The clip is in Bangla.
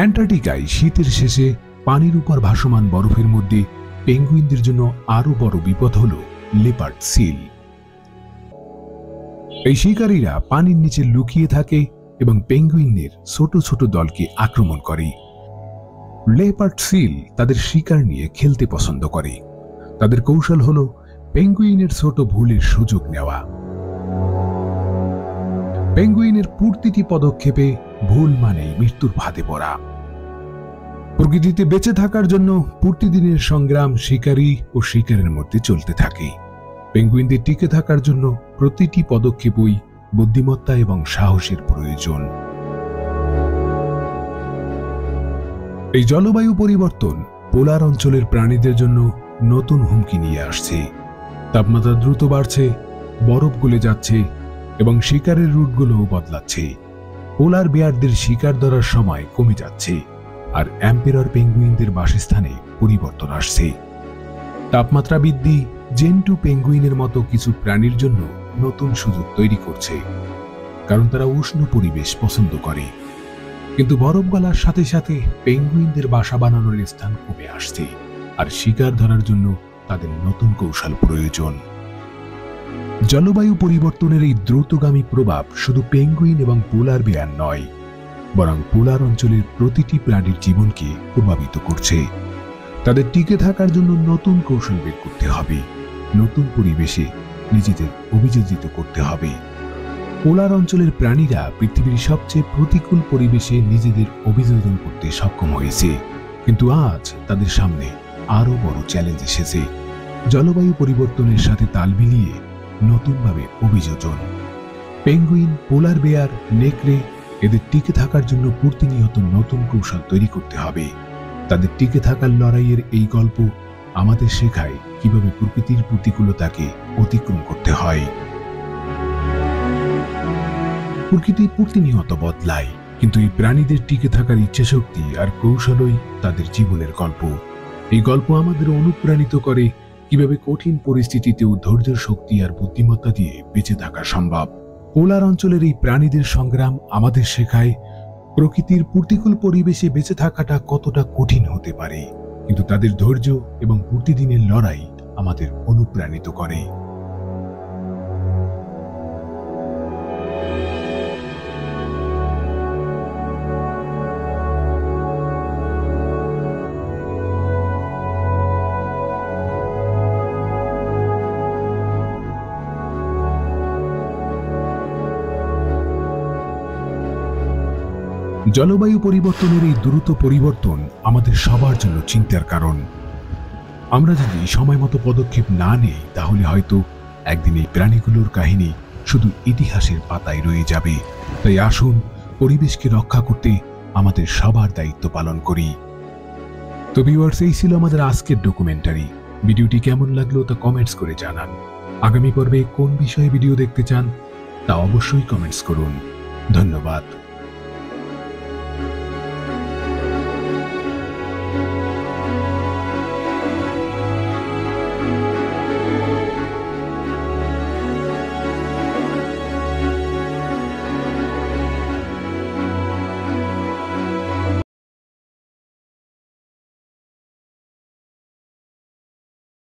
অ্যান্টার্কটিকায় শীতের শেষে পানির উপর ভাসমান বরফের মধ্যে পেঙ্গুইনদের জন্য আরো বড় বিপদ হল লেপার্ড সিল। এই শিকারীরা পানির নিচে লুকিয়ে থাকে এবং পেঙ্গুইনদের ছোট ছোট দলকে আক্রমণ করে। লেপার্ড সিল তাদের শিকার নিয়ে খেলতে পছন্দ করে। তাদের কৌশল হল পেঙ্গুইনের ছোট ভুলের সুযোগ নেওয়া। পেঙ্গুইনের প্রতিটি পদক্ষেপে ভুল মানেই মৃত্যুর ফাঁদে পড়া। প্রকৃতিতে বেঁচে থাকার জন্য প্রতিদিনের সংগ্রাম শিকারী ও শিকারের মধ্যে চলতে থাকে। পেঙ্গুইনদের টিকে থাকার জন্য প্রতিটি পদক্ষেপই বুদ্ধিমত্তা এবং সাহসের প্রয়োজন। এই জলবায়ু পরিবর্তন পোলার অঞ্চলের প্রাণীদের জন্য নতুন হুমকি নিয়ে আসছে। তাপমাত্রা দ্রুত বাড়ছে, বরফ গলে যাচ্ছে এবং শিকারের রুটগুলোও বদলাচ্ছে। পোলার বেয়ারদের শিকার ধরার সময় কমে যাচ্ছে, আর এম্পেরর পেঙ্গুইনদের বাসস্থানে পরিবর্তন আসছে। তাপমাত্রা বৃদ্ধি জেন্টু পেঙ্গুইনের মতো কিছু প্রাণীর জন্য নতুন সুযোগ তৈরি করছে, কারণ তারা উষ্ণ পরিবেশ পছন্দ করে। কিন্তু বরফ গলার সাথে সাথে পেঙ্গুইনদের বাসা বানানোর স্থান কমে আসছে, আর শিকার ধরার জন্য তাদের নতুন কৌশল প্রয়োজন। জলবায়ু পরিবর্তনের এই দ্রুতগামী প্রভাব শুধু পেঙ্গুইন এবং পোলার বেয়ার নয়, বরং পোলার অঞ্চলের প্রতিটি প্রাণীর জীবনকে প্রভাবিত করছে। তাদের টিকে থাকার জন্য নতুন কৌশল বের করতে হবে, নতুন পরিবেশে নিজেদের অভিযোজিত করতে হবে। পোলার অঞ্চলের প্রাণীরা পৃথিবীর সবচেয়ে প্রতিকূল পরিবেশে নিজেদের অভিযোজন করতে সক্ষম হয়েছে, কিন্তু আজ তাদের সামনে আরো বড় চ্যালেঞ্জ এসেছে। জলবায়ু পরিবর্তনের সাথে তাল মিলিয়ে নতুনভাবে অভিযোজন। পেঙ্গুইন, পোলার বেয়ার, নেকড়ে এদের টিকে থাকার জন্য প্রতিনিয়ত নতুন কৌশল তৈরি করতে হবে। তাদের টিকে থাকার লড়াইয়ের এই গল্প আমাদের শেখায় কিভাবে প্রকৃতির প্রতিকূলতাকে অতিক্রম করতে হয়। প্রকৃতি প্রতিনিয়ত বদলায়, কিন্তু এই প্রাণীদের টিকে থাকার ইচ্ছাশক্তি আর কৌশলই তাদের জীবনের গল্প। এই গল্প আমাদের অনুপ্রাণিত করে কিভাবে কঠিন পরিস্থিতিতেও ধৈর্য, শক্তি আর বুদ্ধিমত্তা দিয়ে বেঁচে থাকা সম্ভব। পোলার অঞ্চলের এই প্রাণীদের সংগ্রাম আমাদের শেখায় প্রকৃতির প্রতিকূল পরিবেশে বেঁচে থাকাটা কতটা কঠিন হতে পারে, কিন্তু তাদের ধৈর্য এবং প্রতিদিনের লড়াই আমাদের অনুপ্রাণিত করে। জলবায়ু পরিবর্তনের এই দ্রুত পরিবর্তন আমাদের সবার জন্য চিন্তার কারণ। আমরা যদি সময় মতো পদক্ষেপ না নেই, তাহলে হয়তো একদিন এই প্রাণীগুলোর কাহিনী শুধু ইতিহাসের পাতায় রয়ে যাবে। তাই আসুন পরিবেশকে রক্ষা করতে আমাদের সবার দায়িত্ব পালন করি। তো ভিউয়ার্স, এই ছিল আমাদের আজকের ডকুমেন্টারি। ভিডিওটি কেমন লাগলো তা কমেন্টস করে জানান। আগামী পর্বে কোন বিষয়ে ভিডিও দেখতে চান তা অবশ্যই কমেন্টস করুন। ধন্যবাদ।